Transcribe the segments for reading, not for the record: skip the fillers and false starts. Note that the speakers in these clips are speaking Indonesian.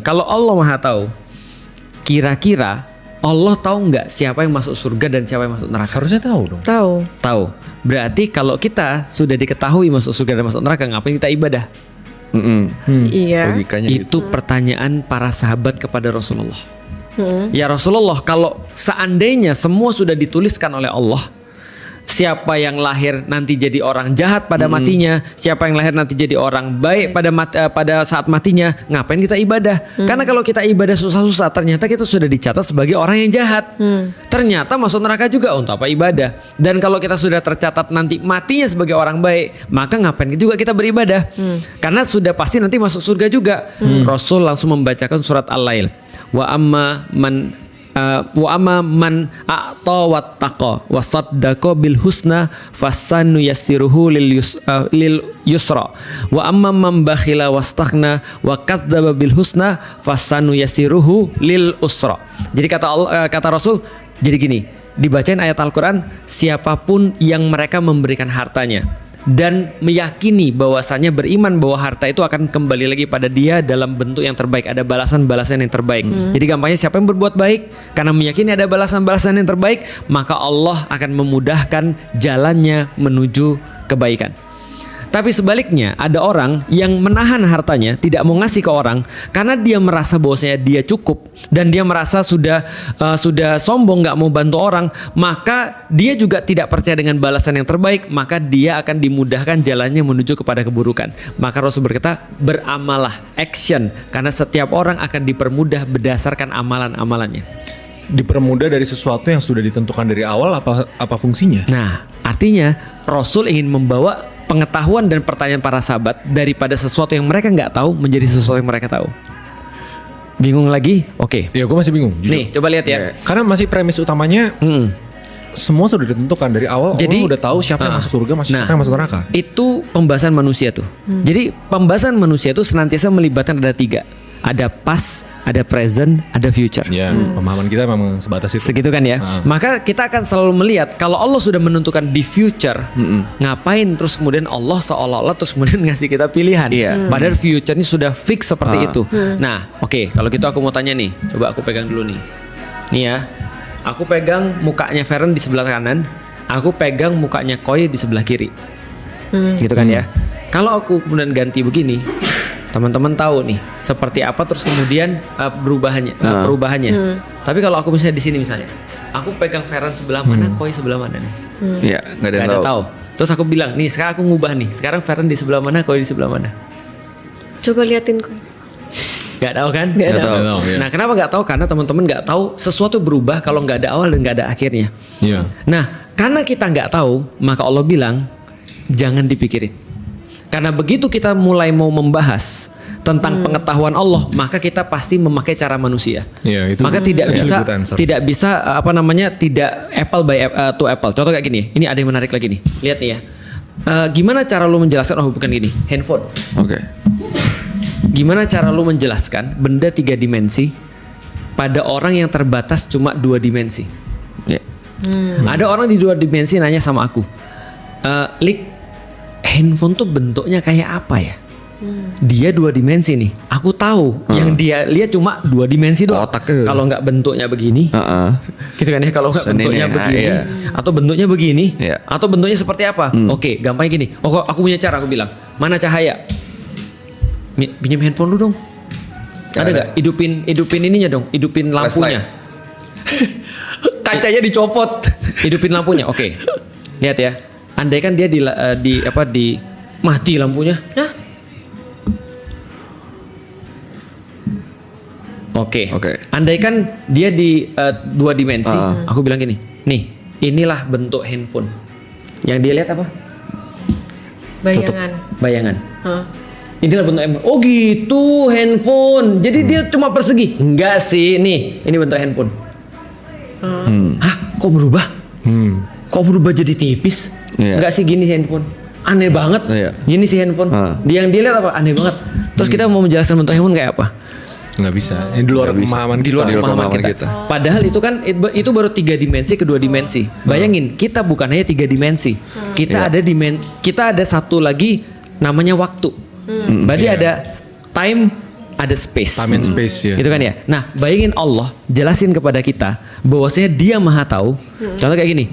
Kalau Allah Maha tahu, kira-kira Allah tahu nggak siapa yang masuk surga dan siapa yang masuk neraka? Harusnya tahu dong. Tahu. Tahu. Berarti kalau kita sudah diketahui masuk surga dan masuk neraka, ngapain kita ibadah? Iya. Logikanya Itu pertanyaan para sahabat kepada Rasulullah. Ya Rasulullah, kalau seandainya semua sudah dituliskan oleh Allah, siapa yang lahir nanti jadi orang jahat pada matinya, siapa yang lahir nanti jadi orang baik pada saat matinya, ngapain kita ibadah? Karena kalau kita ibadah susah-susah, ternyata kita sudah dicatat sebagai orang yang jahat. Ternyata masuk neraka juga, untuk apa ibadah? Dan kalau kita sudah tercatat nanti matinya sebagai orang baik, maka ngapain juga kita beribadah? Karena sudah pasti nanti masuk surga juga. Rasul langsung membacakan surat Al-Lail. Wa amma man a'ta wattaqa wa saddaqa bil husna fasanu yassiruhu lil yusra wa amma man bakhila wastaghna wa kadzdzaba bil husna fasanu yassiruhu lil usra. Jadi kata Rasul, jadi gini, dibacain ayat Al-Qur'an, siapapun yang mereka memberikan hartanya dan meyakini bahwasannya beriman bahwa harta itu akan kembali lagi pada dia dalam bentuk yang terbaik, ada balasan-balasan yang terbaik. Jadi gampangnya, siapa yang berbuat baik karena meyakini ada balasan-balasan yang terbaik, maka Allah akan memudahkan jalannya menuju kebaikan. Tapi sebaliknya, ada orang yang menahan hartanya, tidak mau ngasih ke orang karena dia merasa bahwasanya dia cukup dan dia merasa sudah sombong, nggak mau bantu orang, maka dia juga tidak percaya dengan balasan yang terbaik, maka dia akan dimudahkan jalannya menuju kepada keburukan. Maka Rasul berkata, beramalah, action, karena setiap orang akan dipermudah berdasarkan amalan-amalannya. dipermudah dari sesuatu yang sudah ditentukan dari awal, apa fungsinya? Nah, artinya Rasul ingin membawa pengetahuan dan pertanyaan para sahabat daripada sesuatu yang mereka nggak tahu menjadi sesuatu yang mereka tahu. Bingung lagi? Oke. Ya gue masih bingung. Jujur. Nih, coba lihat ya. Karena masih premis utamanya semua sudah ditentukan dari awal. Jadi Allah udah tahu siapa yang masuk surga, siapa yang masuk neraka. Itu pembahasan manusia tuh. Jadi pembahasan manusia itu senantiasa melibatkan ada 3. Ada past, ada present, ada future. Ya, pemahaman kita memang sebatas itu. Segitu kan ya. Maka kita akan selalu melihat kalau Allah sudah menentukan di future, ngapain terus kemudian Allah seolah-olah terus kemudian ngasih kita pilihan. Padahal future-nya sudah fix seperti itu. Nah, oke, kalau gitu aku mau tanya nih. Coba aku pegang dulu nih. Nih ya. Aku pegang mukanya Feren di sebelah kanan, aku pegang mukanya Koi di sebelah kiri. Gitu kan ya. Kalau aku kemudian ganti begini, teman-teman tahu nih seperti apa terus kemudian perubahannya. Tapi kalau aku misalnya di sini misalnya, aku pegang Feren sebelah mana, Koi sebelah mana nih? Iya, nggak ada yang tahu. Terus aku bilang, nih sekarang aku ngubah nih. Sekarang Feren di sebelah mana, Koi di sebelah mana? Coba liatin kok. Gak tahu kan? Nggak tahu. Nah, kenapa gak tahu? Karena teman-teman gak tahu sesuatu berubah kalau gak ada awal dan gak ada akhirnya. Iya. Nah, karena kita gak tahu, maka Allah bilang jangan dipikirin. Karena begitu kita mulai mau membahas tentang pengetahuan Allah, maka kita pasti memakai cara manusia. Iya, itu. Maka tidak bisa tidak apple to apple. Contoh kayak gini. Ini ada yang menarik lagi nih. Lihat nih ya. Gimana cara lu menjelaskan bukan gini, handphone. Oke. Gimana cara lu menjelaskan benda 3 dimensi pada orang yang terbatas cuma 2 dimensi? Ya. Ada orang di 2 dimensi nanya sama aku, Lik, handphone tuh bentuknya kayak apa ya? Dia 2 dimensi nih. Aku tahu yang dia lihat cuma 2 dimensi doang. Otaknya. Kalau nggak bentuknya begini, gitu kan ya? Kalau nggak bentuknya begini, atau bentuknya begini, atau bentuknya seperti apa? Oke, gampangnya gini. Oh, aku punya cara. Aku bilang, mana cahaya? Pinjam handphone lu dong. Ada nggak? Hidupin ininya dong. Hidupin lampunya. Kacanya dicopot. Hidupin lampunya. Oke. Lihat ya. Andai kan dia di mati lampunya. Hah? Oke. Oke. Andai kan dia di 2 dimensi. Aku bilang gini. Nih, inilah bentuk handphone. Yang dia lihat apa? Bayangan. Inilah bentuk handphone. Oh gitu, handphone. Jadi dia cuma persegi? Enggak sih, nih. Ini bentuk handphone. Hah? Kok berubah? Kok berubah jadi tipis? Enggak sih, gini sih handphone. Aneh banget. Gini sih handphone. Yang dia lihat apa? Aneh banget. Terus kita mau menjelaskan bentuk handphone kayak apa? Nggak bisa. Di luar pemahaman kita. Padahal itu kan itu baru 3 dimensi ke 2 dimensi. Bayangin, kita bukan hanya 3 dimensi. Kita ada satu lagi namanya waktu. Berarti ada time, ada space. Time and space ya. Itu kan ya. Nah, bayangin Allah jelasin kepada kita bahwasanya Dia Maha Tahu. Contoh kayak gini.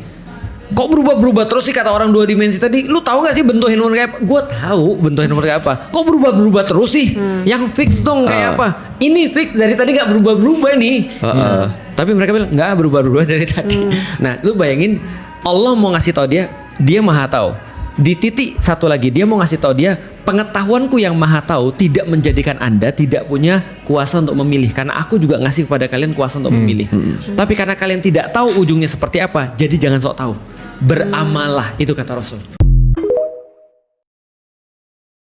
Kok berubah-berubah terus sih kata orang 2 dimensi tadi? Lu tahu gak sih bentuk handphone kayak apa? Gue tahu bentuk handphone kayak apa. Kok berubah-berubah terus sih? Yang fix dong kayak apa? Ini fix dari tadi gak berubah-berubah nih. Tapi mereka bilang nggak berubah-berubah dari tadi. Nah, lu bayangin Allah mau ngasih tahu dia Maha Tahu. Di titik satu lagi dia mau ngasih tahu dia, pengetahuanku yang Maha Tahu tidak menjadikan Anda tidak punya kuasa untuk memilih, karena aku juga ngasih kepada kalian kuasa untuk memilih. Tapi karena kalian tidak tahu ujungnya seperti apa, jadi jangan sok tahu. Beramalah, itu kata Rasul.